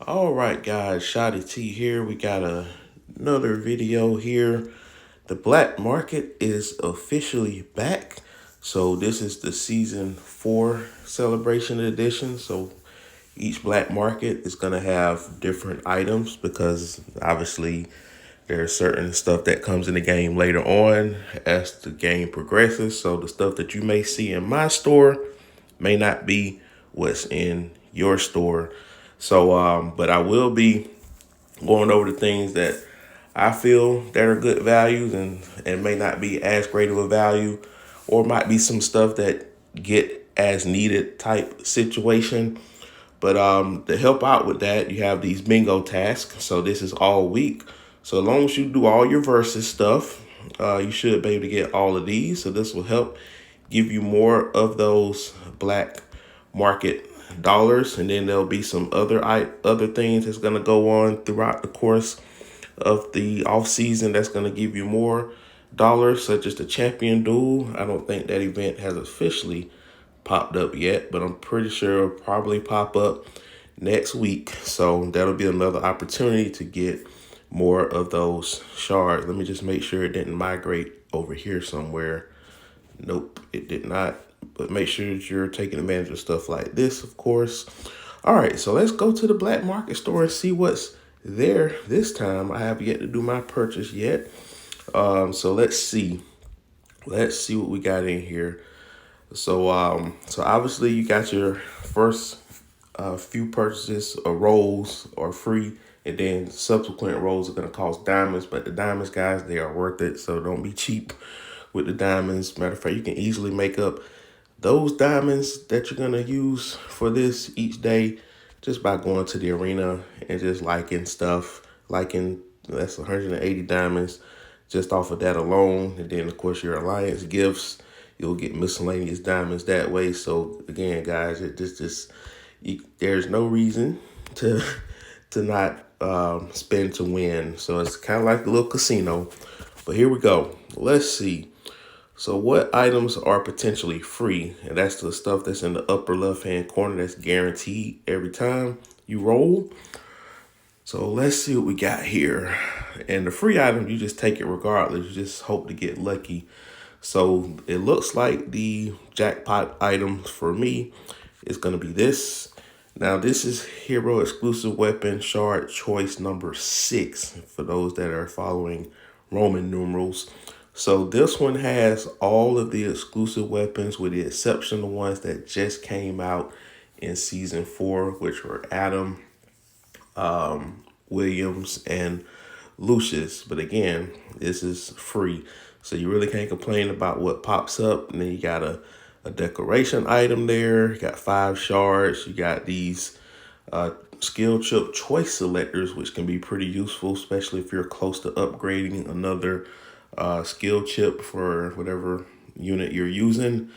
All right, guys, Shotty T here. We got another video here. The black market is officially back. So this is the season 4 celebration edition. So each black market is going to have different items because obviously there's certain stuff that comes in the game later on as the game progresses. So the stuff that you may see in my store may not be what's in your store. So, but I will be going over the things that I feel that are good values and may not be as great of a value, or might be some stuff that get as needed type situation. But to help out with that, you have these bingo tasks. So this is all week. So as long as you do all your versus stuff, you should be able to get all of these. So this will help give you more of those black market dollars, and then there'll be some other things that's going to go on throughout the course of the off season that's going to give you more dollars, such as the champion duel. I don't think that event has officially popped up yet, but I'm pretty sure it'll probably pop up next week. So that'll be another opportunity to get more of those shards. Let me just make sure it didn't migrate over here somewhere. Nope, it did not. But make sure that you're taking advantage of stuff like this, of course. All right, so let's go to the black market store and see what's there this time. I have yet to do my purchase yet. So let's see. Let's see what we got in here. So obviously you got your first few purchases or rolls are free, and then subsequent rolls are going to cost diamonds. But the diamonds, guys, they are worth it. So don't be cheap with the diamonds. Matter of fact, you can easily make up those diamonds that you're going to use for this each day just by going to the arena and just liking stuff. Liking, that's 180 diamonds just off of that alone. And then, of course, your alliance gifts, you'll get miscellaneous diamonds that way. So again, guys, there's no reason to not spend to win. So it's kind of like a little casino. But here we go. Let's see. So what items are potentially free? And that's the stuff that's in the upper left-hand corner that's guaranteed every time you roll. So let's see what we got here. And the free item, you just take it regardless. You just hope to get lucky. So it looks like the jackpot item for me is going to be this. Now, this is Hero Exclusive Weapon Shard Choice number 6 for those that are following Roman numerals. So this one has all of the exclusive weapons with the exception of the ones that just came out in season 4, which were Adam, Williams, and Lucius. But again, this is free. So you really can't complain about what pops up. And then you got a decoration item there. You got 5 shards. You got these skill chip choice selectors, which can be pretty useful, especially if you're close to upgrading another skill chip for whatever unit you're using.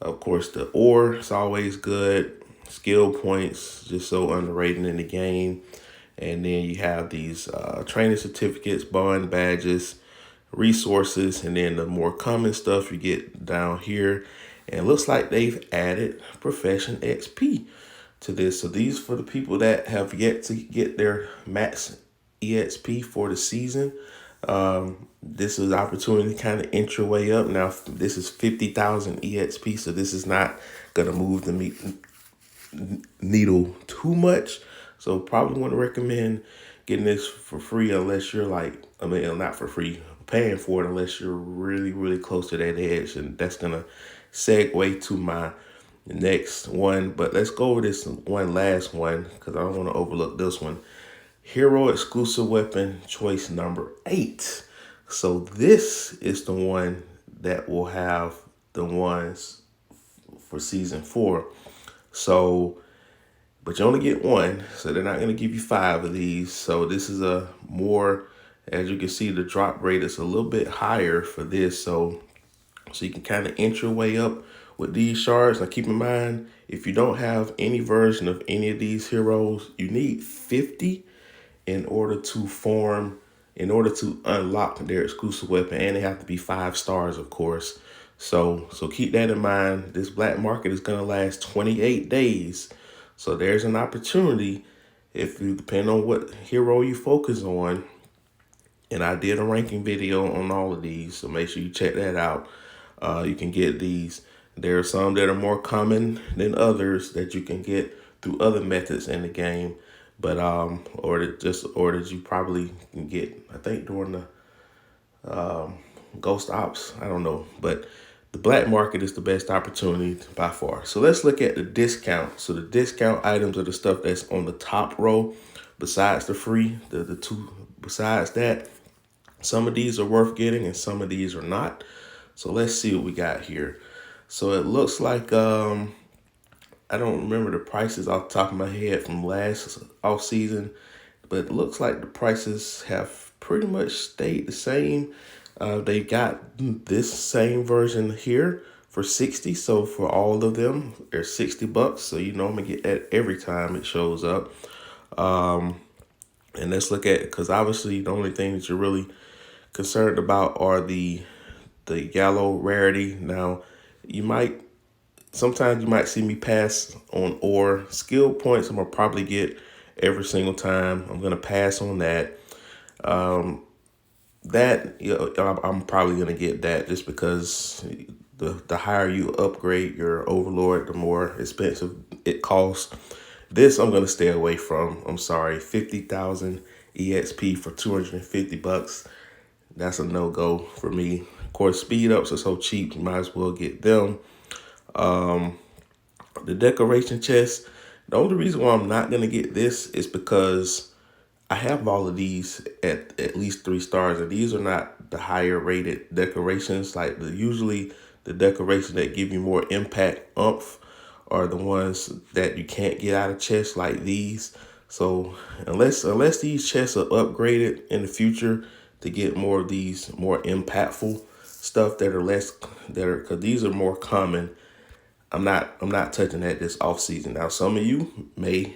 Of course, the ore is always good. Skill points, just so underrated in the game. And then you have these training certificates, bond badges, resources, and then the more common stuff you get down here. And it looks like they've added profession XP to this. So these for the people that have yet to get their max EXP for the season. This is an opportunity to kind of inch your way up. Now, this is 50,000 EXP, so this is not going to move the needle too much. So probably want to recommend getting this for free unless you're not for free, paying for it unless you're really, really close to that edge. And that's going to segue to my next one. But let's go over this one last one because I don't want to overlook this one. Hero Exclusive Weapon Choice number 8. So this is the one that will have the ones for season 4. So, but you only get one, so they're not going to give you 5 of these. So this is a more, as you can see, the drop rate is a little bit higher for this. So you can kind of inch your way up with these shards. Now keep in mind, if you don't have any version of any of these heroes, you need 50 in order to unlock their exclusive weapon, and they have to be 5 stars, of course. So keep that in mind. This black market is going to last 28 days. So there's an opportunity if you depend on what hero you focus on. And I did a ranking video on all of these, so make sure you check that out. You can get these. There are some that are more common than others that you can get through other methods in the game, but or that you probably can get. I think during the ghost ops. I don't know, but the black market is the best opportunity by far. So let's look at the discount. So the discount items are the stuff that's on the top row, besides the free. The two besides that. Some of these are worth getting and some of these are not. So let's see what we got here. So it looks like I don't remember the prices off the top of my head from last off season, but it looks like the prices have pretty much stayed the same. They got this same version here for 60. So for all of them, they're $60. So you know I'm gonna get that every time it shows up. And let's look at, because obviously the only thing that you're really concerned about are the yellow rarity. Now, sometimes you might see me pass on or skill points. I'm gonna probably get every single time. I'm gonna pass on that. I'm probably gonna get that just because the higher you upgrade your overlord, the more expensive it costs. This I'm gonna stay away from. I'm sorry, 50,000 EXP for $250. That's a no-go for me. Of course, speed ups are so cheap, you might as well get them. The decoration chest, the only reason why I'm not gonna get this is because I have all of these at least 3 stars, and these are not the higher rated decorations. Like usually the decorations that give you more impact oomph are the ones that you can't get out of chests like these. So unless these chests are upgraded in the future to get more of these more impactful stuff that are because these are more common, I'm not touching that this off season. Now some of you may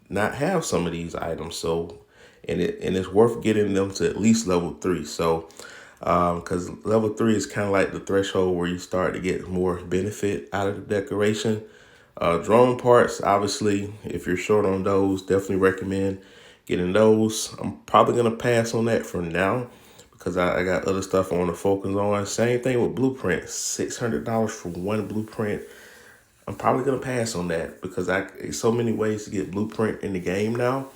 not have some of these items, so and it's worth getting them to at least level 3. So because level 3 is kind of like the threshold where you start to get more benefit out of the decoration. Drone parts, obviously, if you're short on those, definitely recommend getting those. I'm probably gonna pass on that for now because I got other stuff I want to focus on. Same thing with blueprints, $600 for one blueprint. I'm probably gonna pass on that because there's so many ways to get blueprint in the game now.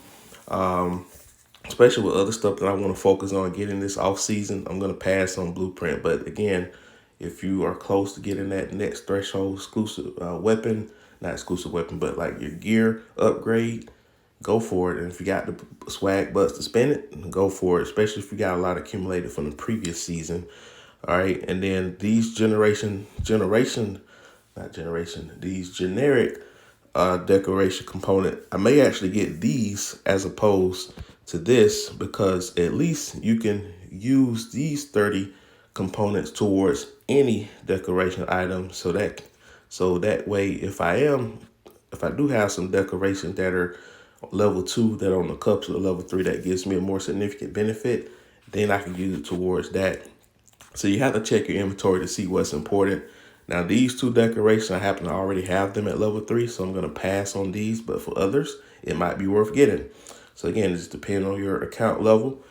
Especially with other stuff that I want to focus on getting this off season, I'm gonna pass on blueprint. But again, if you are close to getting that next threshold exclusive weapon, not exclusive weapon, but like your gear upgrade, go for it. And if you got the swag butts to spend it, go for it, especially if you got a lot accumulated from the previous season. All right, and then these these generic decoration component, I may actually get these as opposed to this because at least you can use these 30 components towards any decoration item. So that way, if I do have some decorations that are level 2 that are on the cups of level 3 that gives me a more significant benefit, then I can use it towards that. So you have to check your inventory to see what's important. Now these 2 decorations, I happen to already have them at level 3, so I'm gonna pass on these, but for others, it might be worth getting. So again, it just depends on your account level.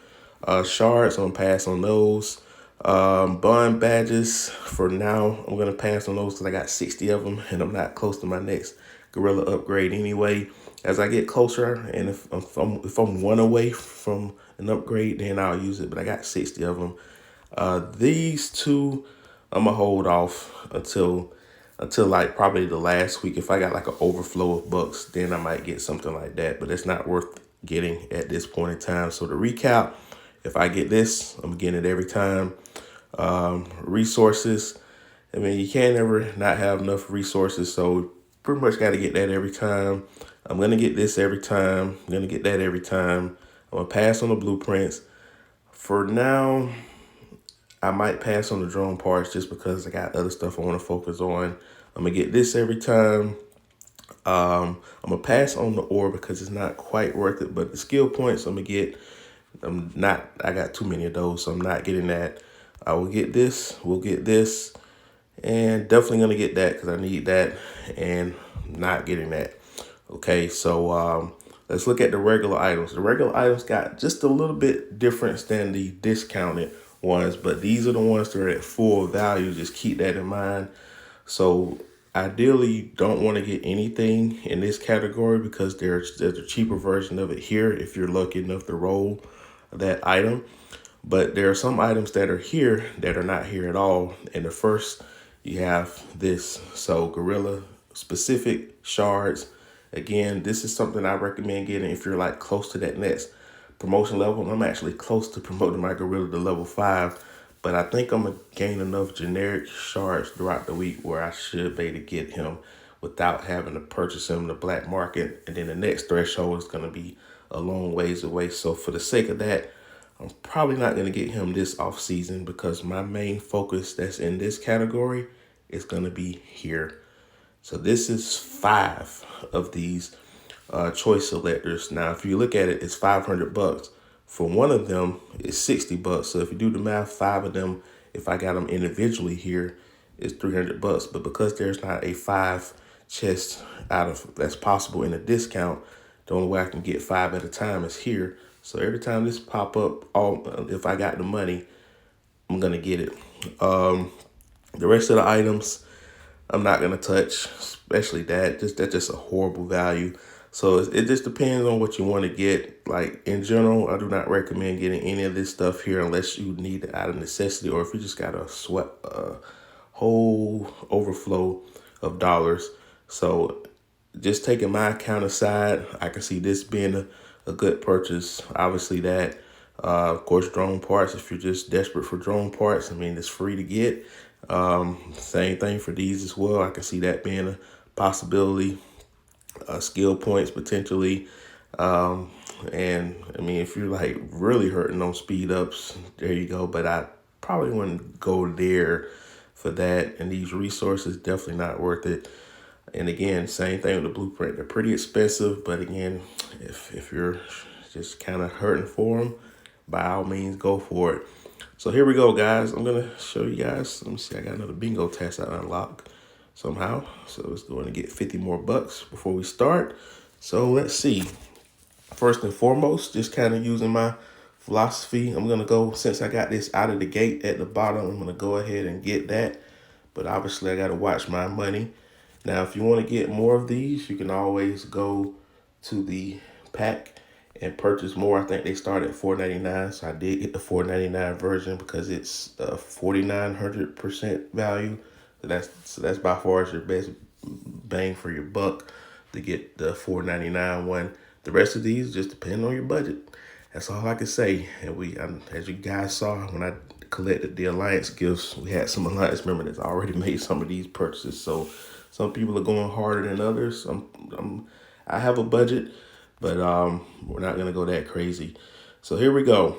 Shards, I'm gonna pass on those. Bond badges, for now, I'm gonna pass on those because I got 60 of them and I'm not close to my next gorilla upgrade anyway. As I get closer, and if I'm one away from an upgrade, then I'll use it, but I got 60 of them. These 2, I'm gonna hold off until like probably the last week. If I got like an overflow of bucks, then I might get something like that, but it's not worth getting at this point in time. So to recap, if I get this, I'm getting it every time. Resources, I mean, you can't ever not have enough resources, so pretty much got to get that every time. I'm gonna get this every time. I'm gonna get that every time. I'm gonna pass on the blueprints. For now, I might pass on the drone parts just because I got other stuff I want to focus on. I'm gonna get this every time. I'm gonna pass on the ore because it's not quite worth it, but the skill points I'm gonna get, I got too many of those, so I'm not getting that. I will get this, we'll get this, and definitely gonna get that because I need that, and not getting that. Okay, so Let's look at the regular items. The regular items got just a little bit difference than the discounted ones, but these are the ones that are at full value. Just keep that in mind. So ideally, you don't want to get anything in this category because there's a cheaper version of it here if you're lucky enough to roll that item. But there are some items that are here that are not here at all. And the first, you have this. So Gorilla specific shards. Again, this is something I recommend getting if you're like close to that next promotion level. I'm actually close to promoting my Gorilla to level 5. But I think I'm going to gain enough generic shards throughout the week where I should be able to get him without having to purchase him in the black market. And then the next threshold is going to be a long ways away. So for the sake of that, I'm probably not going to get him this off season because my main focus that's in this category is going to be here. So this is 5 of these choice selectors. Now, if you look at it, it's $500. For one of them, it's $60. So if you do the math, 5 of them, if I got them individually here, is $300. But because there's not a 5 chest out of that's possible in a discount, the only way I can get 5 at a time is here. So every time this pop up, if I got the money, I'm gonna get it. The rest of the items, I'm not gonna touch, especially that. That's just a horrible value. So it just depends on what you want to get. Like in general, I do not recommend getting any of this stuff here unless you need it out of necessity or if you just got a whole overflow of dollars. So just taking my account aside, I can see this being a good purchase. Obviously that, of course, drone parts, if you're just desperate for drone parts, I mean, it's free to get. Same thing for these as well. I can see that being a possibility. Skill points potentially. And I mean, if you're like really hurting on speed ups, there you go. But I probably wouldn't go there for that. And these resources definitely not worth it. And again, same thing with the blueprint. They're pretty expensive, but again, if you're just kind of hurting for them, by all means, go for it. So here we go, guys. I'm going to show you guys. Let me see. I got another bingo test I unlocked somehow. So it's going to get 50 more bucks before we start. So let's see. First and foremost, just kind of using my philosophy. I'm going to go, since I got this out of the gate at the bottom, I'm going to go ahead and get that. But obviously, I got to watch my money. Now, if you want to get more of these, you can always go to the pack and purchase more. I think they start at $4.99, so I did get the $4.99 version because it's 4,900% value. So that's by far your best bang for your buck to get the $4.99 one. The rest of these just depend on your budget. That's all I can say. And as you guys saw when I collected the Alliance gifts, we had some Alliance members that's already made some of these purchases. So some people are going harder than others. I have a budget, but we're not gonna go that crazy. So here we go.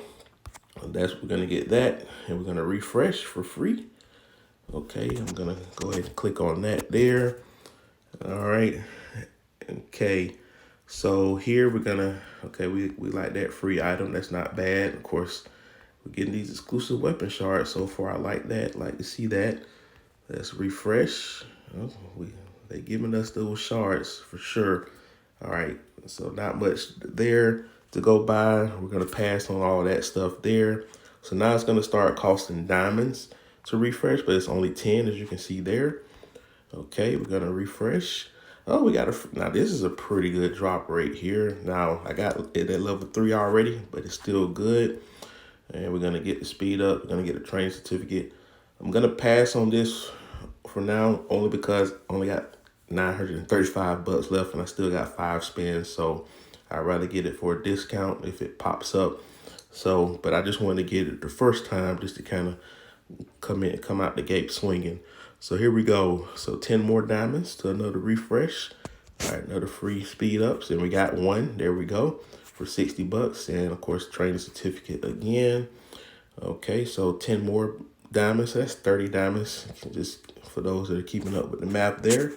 We're gonna get that, and we're gonna refresh for free. Okay, I'm gonna go ahead and click on that there. All right. Okay. So here we're gonna, we like that free item. That's not bad. Of course, we're getting these exclusive weapon shards so far. I like that. Like to see that. Let's refresh. Oh, they giving us those shards for sure. All right, so not much there to go by. We're gonna pass on all that stuff there. So now it's gonna start costing diamonds to refresh, but it's only 10 as you can see there. Okay, we're gonna refresh. Oh, now this is a pretty good drop rate here. Now I got it at level 3 already, but it's still good. And we're gonna get the speed up. We're gonna get a training certificate. I'm gonna pass on this for now, only because I only got 935 bucks left and I still got 5 spins. So I'd rather get it for a discount if it pops up. So, but I just wanted to get it the first time just to kind of come out the gate swinging. So here we go. So 10 more diamonds to another refresh. All right, another free speed ups. And we got one. There we go. For 60 bucks. And of course, training certificate again. Okay, so 10 more diamonds. So that's 30 diamonds. Just for those that are keeping up with the map there.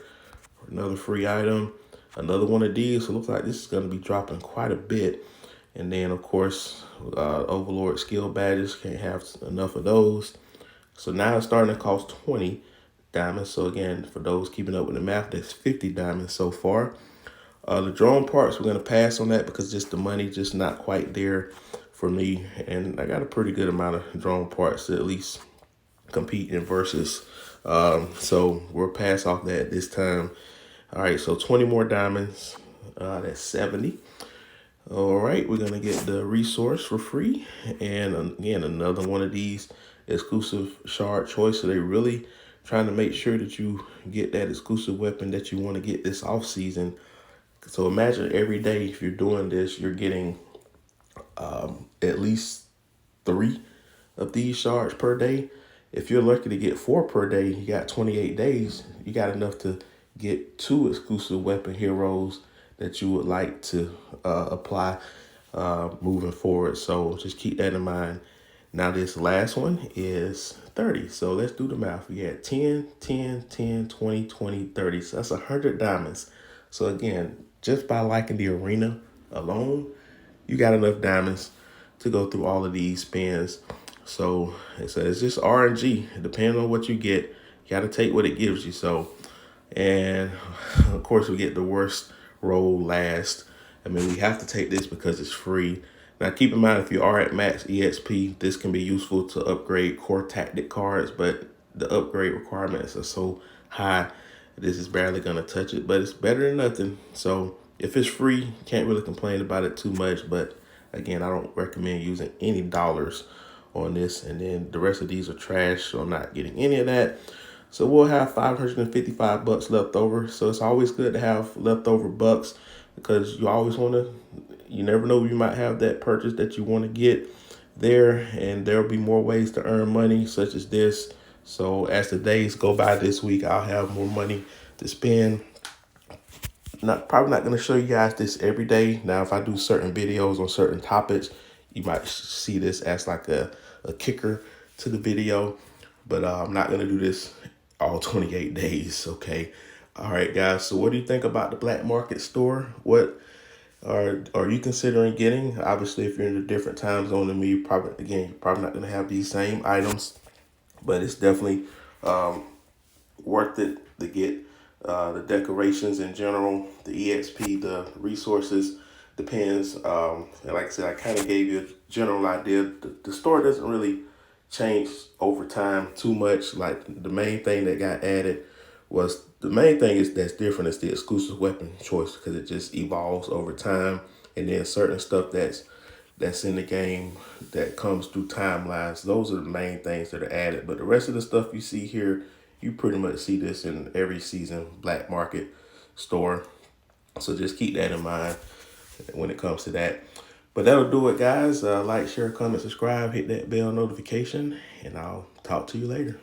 Another free item. Another one of these. So it looks like this is going to be dropping quite a bit. And then, of course, Overlord skill badges. Can't have enough of those. So now it's starting to cost 20 diamonds. So again, for those keeping up with the map, that's 50 diamonds so far. The drone parts, we're going to pass on that because just the money just not quite there for me. And I got a pretty good amount of drone parts to at least compete in versus. So we'll pass off that this time. All right, so 20 more diamonds. That's 70. All right, we're gonna get the resource for free, and again, another one of these exclusive shard choice. So they're really trying to make sure that you get that exclusive weapon that you want to get this off season. So imagine every day if you're doing this, you're getting at least 3 of these shards per day. If you're lucky to get 4 per day, you got 28 days. You got enough to get 2 exclusive weapon heroes that you would like to apply moving forward. So just keep that in mind. Now this last one is 30. So let's do the math. We had 10, 10, 10, 20, 20, 30. So that's 100 diamonds. So again, just by liking the arena alone, you got enough diamonds to go through all of these spins. So it's just RNG. Depending on what you get, you got to take what it gives you. So, and of course, we get the worst roll last. I mean, we have to take this because it's free. Now, keep in mind, if you are at max EXP, this can be useful to upgrade core tactic cards, but the upgrade requirements are so high, this is barely going to touch it, but it's better than nothing. So if it's free, can't really complain about it too much. But again, I don't recommend using any dollars on this. And then the rest of these are trash, so I'm not getting any of that. So we'll have 555 bucks left over. So it's always good to have leftover bucks because you always want to, you never know, you might have that purchase that you want to get there, and there'll be more ways to earn money such as this. So as the days go by this week, I'll have more money to spend. Probably not going to show you guys this every day. Now, if I do certain videos on certain topics, you might see this as like a kicker to the video. But I'm not going to do this all 28 days, okay? All right, guys. So what do you think about the black market store? What are you considering getting? Obviously, if you're in a different time zone than me, you're probably not going to have these same items. But it's definitely worth it to get the decorations in general, the EXP, the resources. Depends. And like I said, I kind of gave you a general idea. The store doesn't really change over time too much. Like the main thing that got added was that's different is the exclusive weapon choice because it just evolves over time, and then certain stuff that's in the game that comes through timelines. Those are the main things that are added. But the rest of the stuff you see here, you pretty much see this in every season black market store. So just keep that in mind when it comes to that. But that'll do it, guys. Like, share, comment, subscribe, hit that bell notification, and I'll talk to you later.